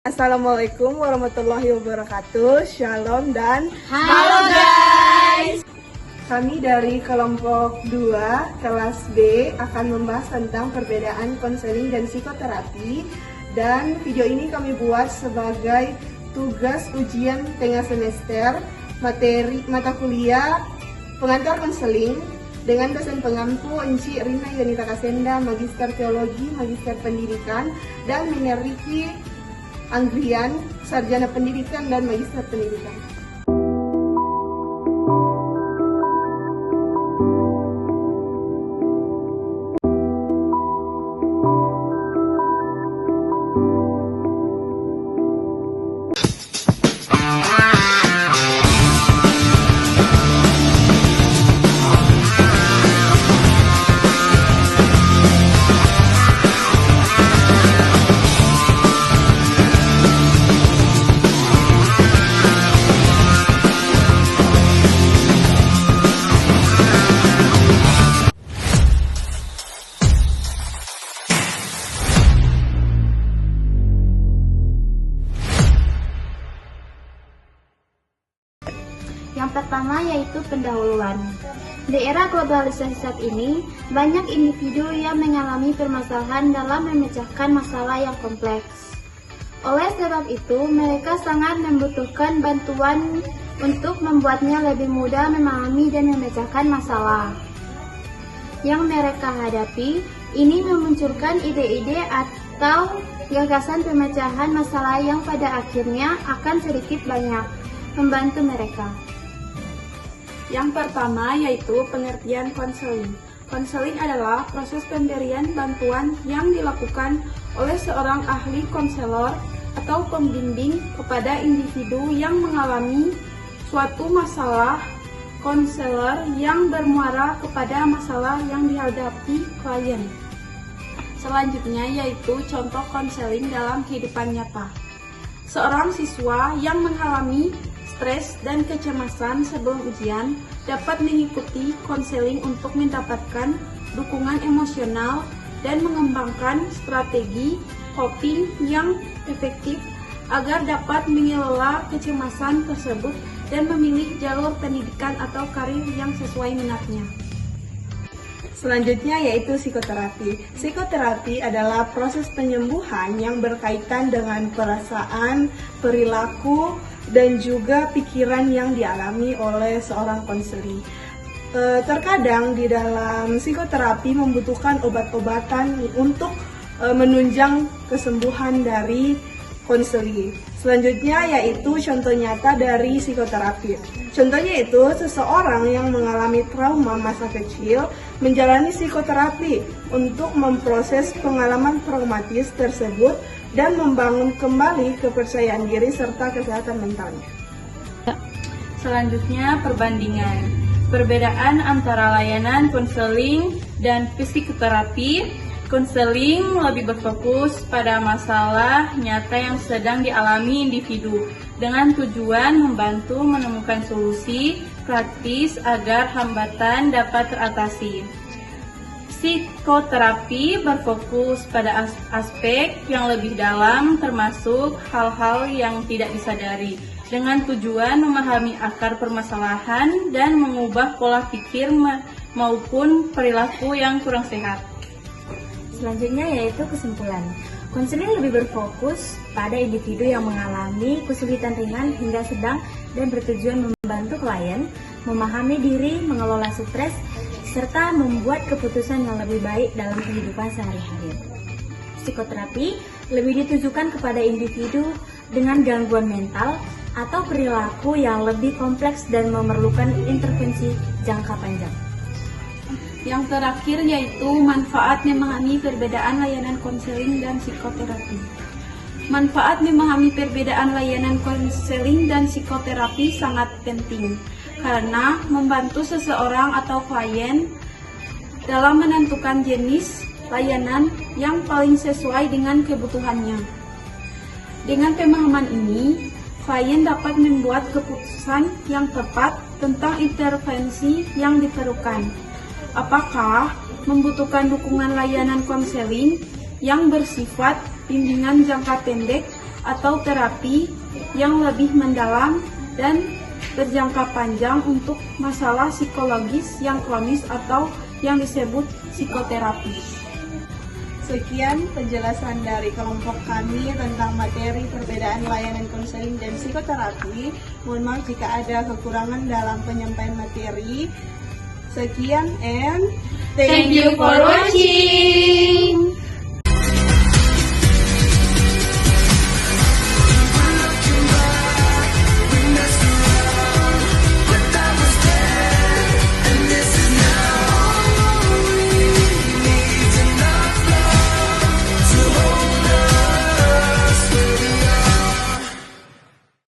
Assalamualaikum warahmatullahi wabarakatuh. Shalom dan Halo guys. kami dari kelompok 2 kelas B akan membahas tentang perbedaan konseling dan psikoterapi. Dan video ini kami buat sebagai tugas ujian tengah semester materi mata kuliah pengantar konseling dengan dosen pengampu Enci Rina Yunita Kasenda, Magister Teologi, Magister Pendidikan, dan Mineriki Anggrian, Sarjana Pendidikan dan Magister Pendidikan. Yang pertama yaitu pendahuluan. Di era globalisasi saat ini, banyak individu yang mengalami permasalahan dalam memecahkan masalah yang kompleks. Oleh sebab itu, mereka sangat membutuhkan bantuan untuk membuatnya lebih mudah memahami dan memecahkan masalah yang mereka hadapi. Ini memunculkan ide-ide atau gagasan pemecahan masalah yang pada akhirnya akan sedikit banyak membantu mereka. Yang pertama yaitu pengertian konseling. Konseling adalah proses pemberian bantuan yang dilakukan oleh seorang ahli konselor atau pembimbing kepada individu yang mengalami suatu masalah. Konselor yang bermuara kepada masalah yang dihadapi klien. Selanjutnya yaitu contoh konseling dalam kehidupan nyata. Seorang siswa yang mengalami stres dan kecemasan sebelum ujian dapat mengikuti konseling untuk mendapatkan dukungan emosional dan mengembangkan strategi coping yang efektif agar dapat mengelola kecemasan tersebut dan memilih jalur pendidikan atau karir yang sesuai minatnya. Selanjutnya yaitu psikoterapi. Psikoterapi adalah proses penyembuhan yang berkaitan dengan perasaan, perilaku, dan juga pikiran yang dialami oleh seorang konseling. Terkadang di dalam psikoterapi membutuhkan obat-obatan untuk menunjang kesembuhan dari konseling. Selanjutnya yaitu contoh nyata dari psikoterapi. Contohnya itu seseorang yang mengalami trauma masa kecil menjalani psikoterapi untuk memproses pengalaman traumatis tersebut dan membangun kembali kepercayaan diri serta kesehatan mentalnya. Selanjutnya perbandingan. Perbedaan antara layanan konseling dan psikoterapi. Konseling lebih berfokus pada masalah nyata yang sedang dialami individu dengan tujuan membantu menemukan solusi praktis agar hambatan dapat teratasi. Psikoterapi berfokus pada aspek yang lebih dalam termasuk hal-hal yang tidak disadari dengan tujuan memahami akar permasalahan dan mengubah pola pikir maupun perilaku yang kurang sehat. Selanjutnya yaitu kesimpulan. Konseling lebih berfokus pada individu yang mengalami kesulitan ringan hingga sedang dan bertujuan membantu klien memahami diri, mengelola stres, serta membuat keputusan yang lebih baik dalam kehidupan sehari-hari. Psikoterapi lebih ditujukan kepada individu dengan gangguan mental atau perilaku yang lebih kompleks dan memerlukan intervensi jangka panjang. Yang terakhir yaitu manfaat memahami perbedaan layanan konseling dan psikoterapi. Manfaat memahami perbedaan layanan konseling dan psikoterapi sangat penting karena membantu seseorang atau klien dalam menentukan jenis layanan yang paling sesuai dengan kebutuhannya. Dengan pemahaman ini, klien dapat membuat keputusan yang tepat tentang intervensi yang diperlukan. Apakah membutuhkan dukungan layanan konseling yang bersifat bimbingan jangka pendek atau terapi yang lebih mendalam dan berjangka panjang untuk masalah psikologis yang kronis atau yang disebut psikoterapi. Sekian penjelasan dari kelompok kami tentang materi perbedaan layanan konseling dan psikoterapi. Mohon maaf jika ada kekurangan dalam penyampaian materi. Sekian and Thank you for watching.